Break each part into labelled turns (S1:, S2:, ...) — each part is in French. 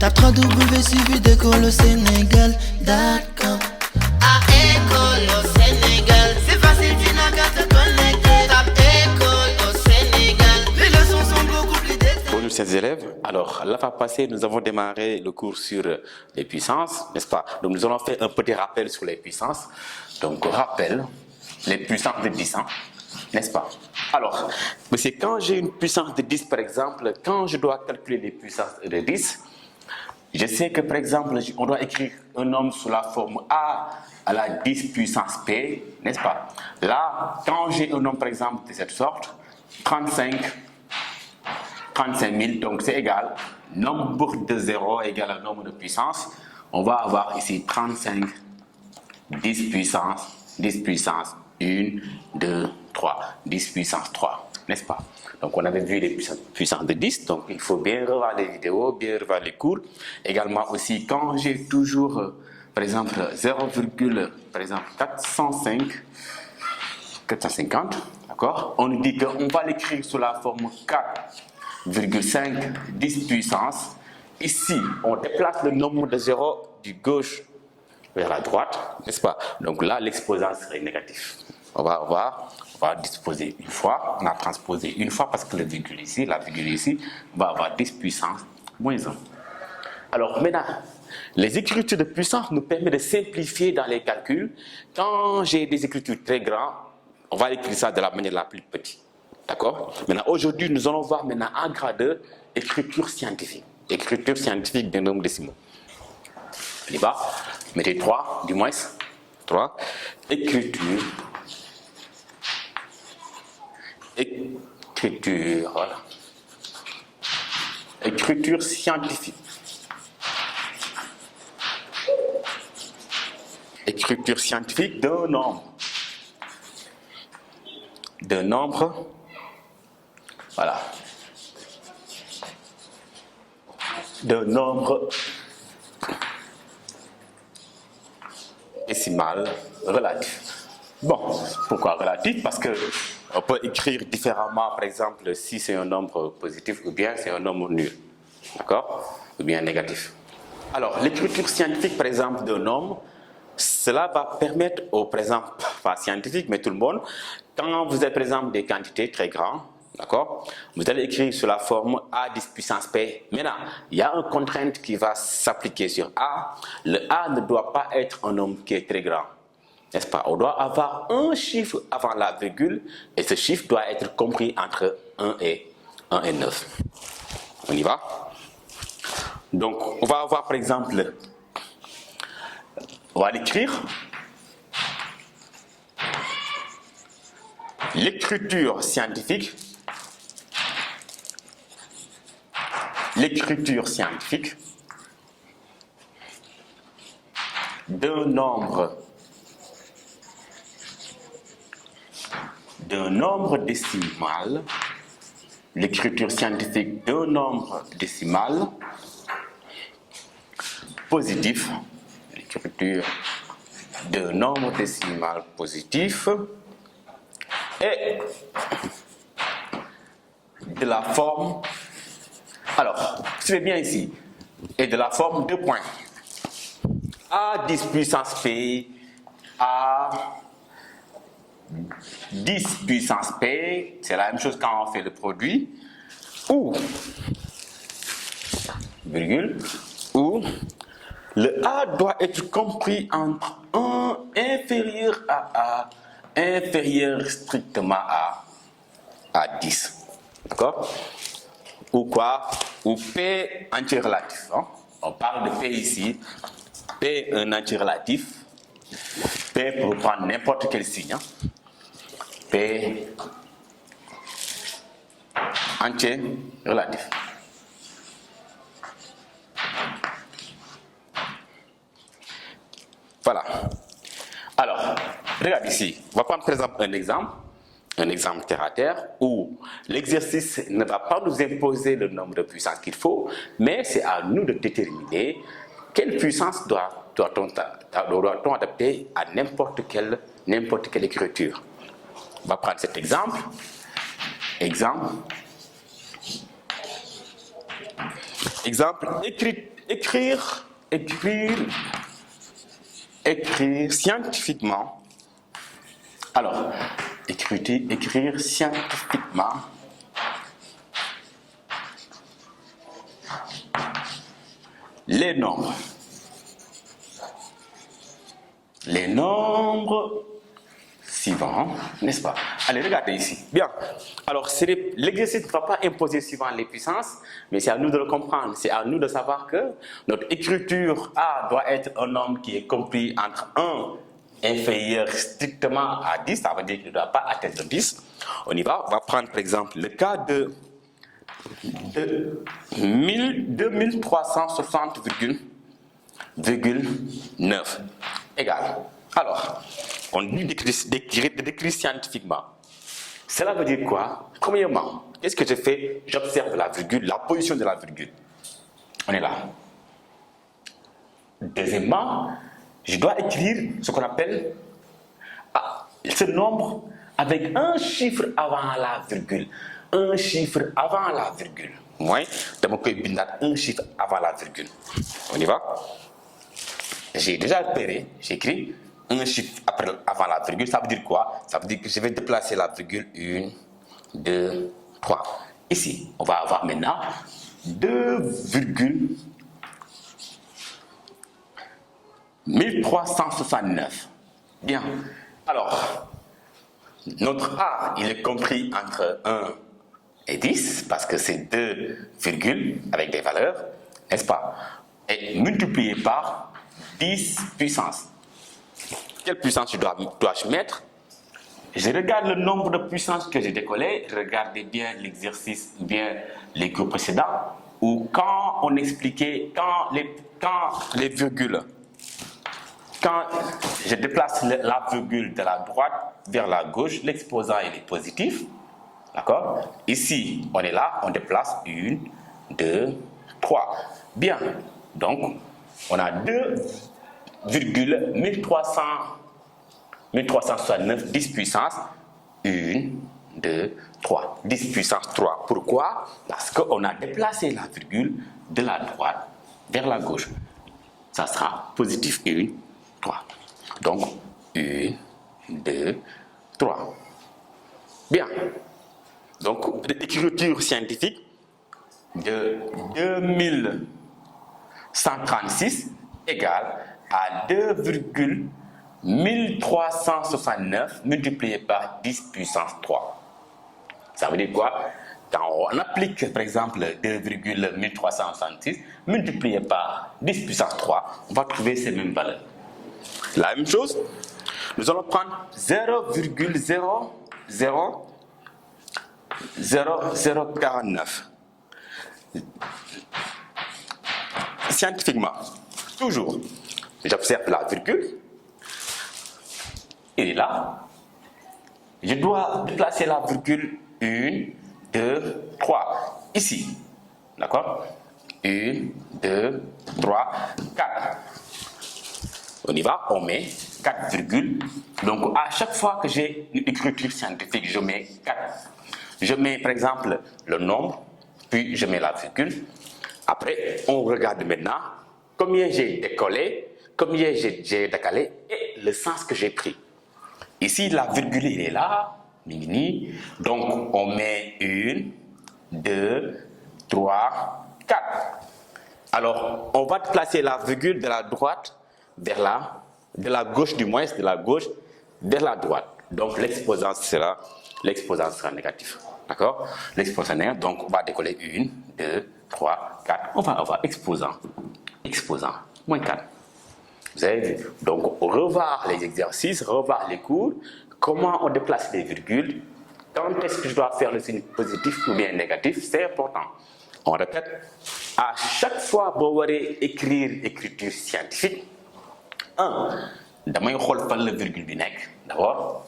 S1: Tape 3W suivi d'école au Sénégal. D'accord. À école au Sénégal, c'est facile, tu n'as qu'à te connecter. Tape école au Sénégal, les leçons sont beaucoup plus détaillées.
S2: Bonjour chers élèves, alors la fois passée nous avons démarré le cours sur les puissances, n'est-ce pas? Donc nous allons faire un petit rappel sur les puissances. Donc rappel, les puissances de 10 ans, n'est-ce pas? Alors, monsieur, quand j'ai une puissance de 10 par exemple, quand je dois calculer les puissances de 10, je sais que par exemple on doit écrire un nombre sous la forme A à la 10 puissance P, n'est-ce pas? Là, quand j'ai un nombre par exemple de cette sorte, 35 000, donc c'est égal, nombre de 0 égale à nombre de puissance, on va avoir ici 35, 10 puissance 1, 2, 3, 10 puissance 3, n'est-ce pas? Donc on avait vu les puissances de 10, donc il faut bien revoir les vidéos, bien revoir les cours. Également aussi, quand j'ai toujours, par exemple, 450, d'accord? On nous dit qu'on va l'écrire sous la forme 4,5, 10 puissance. Ici, on déplace le nombre de 0 du gauche vers la droite, n'est-ce pas? Donc là, l'exposant serait négatif. On va disposer une fois, on a transposé une fois parce que la virgule ici, on va avoir 10 puissance moins 1. Alors maintenant, les écritures de puissance nous permettent de simplifier dans les calculs. Quand j'ai des écritures très grandes, on va écrire ça de la manière la plus petite. D'accord? Maintenant, aujourd'hui, nous allons voir maintenant en grade écriture scientifique. Écriture scientifique d'un nombre décimaux. On y va. Mettez 3, du moins. 3. Écriture, voilà. Écriture scientifique. Écriture scientifique d'un nombre. D'un nombre. Voilà. D'un nombre décimal relatif. Bon, pourquoi relatif? Parce que on peut écrire différemment, par exemple, si c'est un nombre positif ou bien c'est un nombre nul, d'accord? Ou bien négatif. Alors, l'écriture scientifique, par exemple, d'un nombre, cela va permettre au, par exemple, pas scientifique, mais tout le monde, quand vous avez, par exemple, des quantités très grandes, d'accord? Vous allez écrire sur la forme A 10 puissance P. Maintenant, il y a une contrainte qui va s'appliquer sur A. Le A ne doit pas être un nombre qui est très grand. N'est-ce pas? On doit avoir un chiffre avant la virgule et ce chiffre doit être compris entre 1 et 9. On y va? Donc, on va avoir par exemple, on va l'écrire. L'écriture scientifique. L'écriture scientifique d'un nombre décimal, l'écriture scientifique d'un nombre décimal positif, l'écriture d'un nombre décimal positif et de la forme, alors, suivez bien ici, et de la forme 2 points, A 10 puissance P, A 10 puissance P, c'est la même chose quand on fait le produit, ou, virgule, ou, le A doit être compris entre 1 inférieur à A, inférieur strictement à 10. D'accord? Ou quoi? Ou P entier relatif. Hein? On parle de P ici. P un entier relatif. P pour prendre n'importe quel signe. Hein? P entier relatif. Voilà. Alors, regarde ici. On va prendre par exemple un exemple terre à terre, où l'exercice ne va pas nous imposer le nombre de puissances qu'il faut, mais c'est à nous de déterminer quelle puissance doit-on adapter à n'importe quelle écriture. On va prendre cet exemple. Exemple, écrire scientifiquement. Alors, écrire scientifiquement les nombres. Les nombres suivants, n'est-ce pas? Allez, regardez ici. Bien. Alors, l'exercice ne va pas imposer suivant les puissances, mais c'est à nous de le comprendre. C'est à nous de savoir que notre écriture A doit être un nombre qui est compris entre 1 inférieur strictement à 10, ça veut dire qu'il ne doit pas atteindre 10. On y va. On va prendre par exemple le cas de 2360,9 égale. Alors, on dit d'écrire scientifiquement. Cela veut dire quoi? Premièrement, qu'est-ce que je fais? J'observe la virgule, la position de la virgule. On est là. Deuxièmement, je dois écrire ce qu'on appelle ce nombre avec un chiffre avant la virgule. Un chiffre avant la virgule. Moi, dans mon cas, un chiffre avant la virgule. On y va? J'ai déjà repéré, j'écris un chiffre avant la virgule. Ça veut dire quoi? Ça veut dire que je vais déplacer la virgule 1, 2, 3. Ici, on va avoir maintenant 2,1369. Bien. Alors, notre A, il est compris entre 1 et 10, parce que c'est 2 virgules avec des valeurs, n'est-ce pas? Et multiplié par 10 puissance. Quelle puissance dois-je mettre? Je regarde le nombre de puissances que j'ai décollé. Regardez bien l'exercice, bien les cours précédents, où quand on expliquait, quand les virgules, quand je déplace la virgule de la droite vers la gauche, l'exposant il est positif. D'accord? Ici, on est là, on déplace 1, 2, 3. Bien. Donc, on a 2,1369, 10 puissance 1, 2, 3. 10 puissance 3. Pourquoi? Parce qu'on a déplacé la virgule de la droite vers la gauche. Ça sera positif 1, 3. Donc, 1, 2, 3. Bien. Donc, l'écriture scientifique de 2136 égale à 2,1369 multiplié par 10 puissance 3. Ça veut dire quoi? Quand on applique, par exemple, 2,1366 multiplié par 10 puissance 3, on va trouver ces mêmes valeurs. La même chose, nous allons prendre 0,0049. Scientifiquement, toujours, j'observe la virgule, il est là, je dois déplacer la virgule 1, 2, 3, ici, d'accord? 1, 2, 3, 4. On y va, on met 4 virgules. Donc à chaque fois que j'ai une écriture scientifique, je mets 4. Je mets par exemple le nombre, puis je mets la virgule. Après, on regarde maintenant combien j'ai décollé, combien j'ai décalé et le sens que j'ai pris. Ici, la virgule il est là, mini. Donc on met 1, 2, 3, 4. Alors, on va placer la virgule de la droite vers de la gauche du moins, de la gauche vers la droite. Donc l'exposant sera négatif. D'accord? L'exposant négatif, donc on va décoller 1, 2, 3, 4. On va avoir exposant, moins 4. Vous avez vu? Donc revoir les exercices, revoir les cours, comment on déplace les virgules, quand est-ce que je dois faire le signe positif ou bien négatif, c'est important. On répète, à chaque fois que vous allez écrire écriture scientifique, 1. damay xool fan la virgule bi nekk d'abord.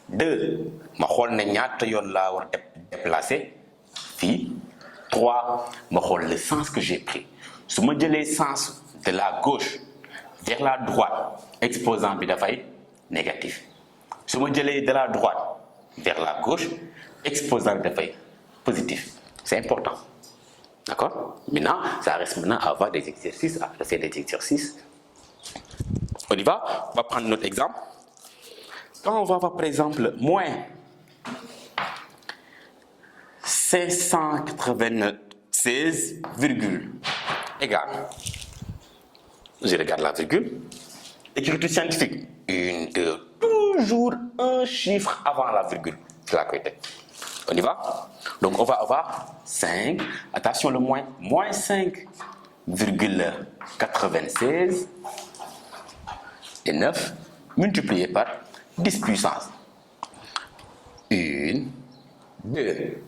S2: 2. ma xool ne ñaata yoon laa war déplacer fii. 3. ma xool le sens que j'ai pris. su ma jëlee sens de la gauche vers la droite, exposant bi dafay négatif. su ma jëlee de la droite vers la gauche, exposant bi dafay positif. C'est important. D'accord? Maintenant, ça reste maintenant à avoir des exercices, à faire des exercices. On y va? On va prendre notre exemple. Quand on va avoir par exemple moins 596, égale. Je regarde la virgule. Écriture scientifique. 1, 2, toujours un chiffre avant la virgule. C'est la côté. On y va? Donc on va avoir 5. Attention le moins. Moins 5,96 et 9 multiplié par 10 puissance. 1, 2.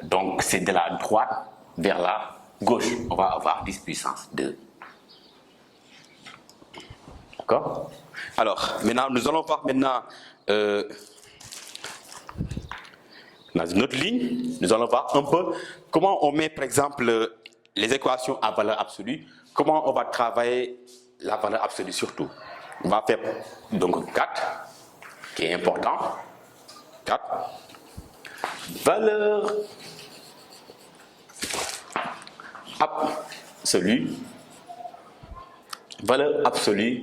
S2: Donc c'est de la droite vers la gauche. On va avoir 10 puissance 2. D'accord? Alors, maintenant, nous allons voir maintenant dans une autre ligne, nous allons voir un peu comment on met par exemple les équations à valeur absolue, comment on va travailler la valeur absolue surtout. On va faire donc 4, qui est important. 4. Valeur absolue. Valeur absolue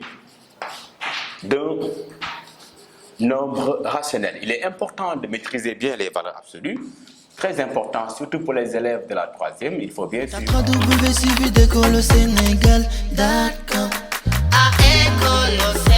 S2: d'un nombre rationnel. Il est important de maîtriser bien les valeurs absolues. Très important, surtout pour les élèves de la 3e. Il faut bien suivre.
S1: www.suividecolosénégal.com. À École au Sénégal.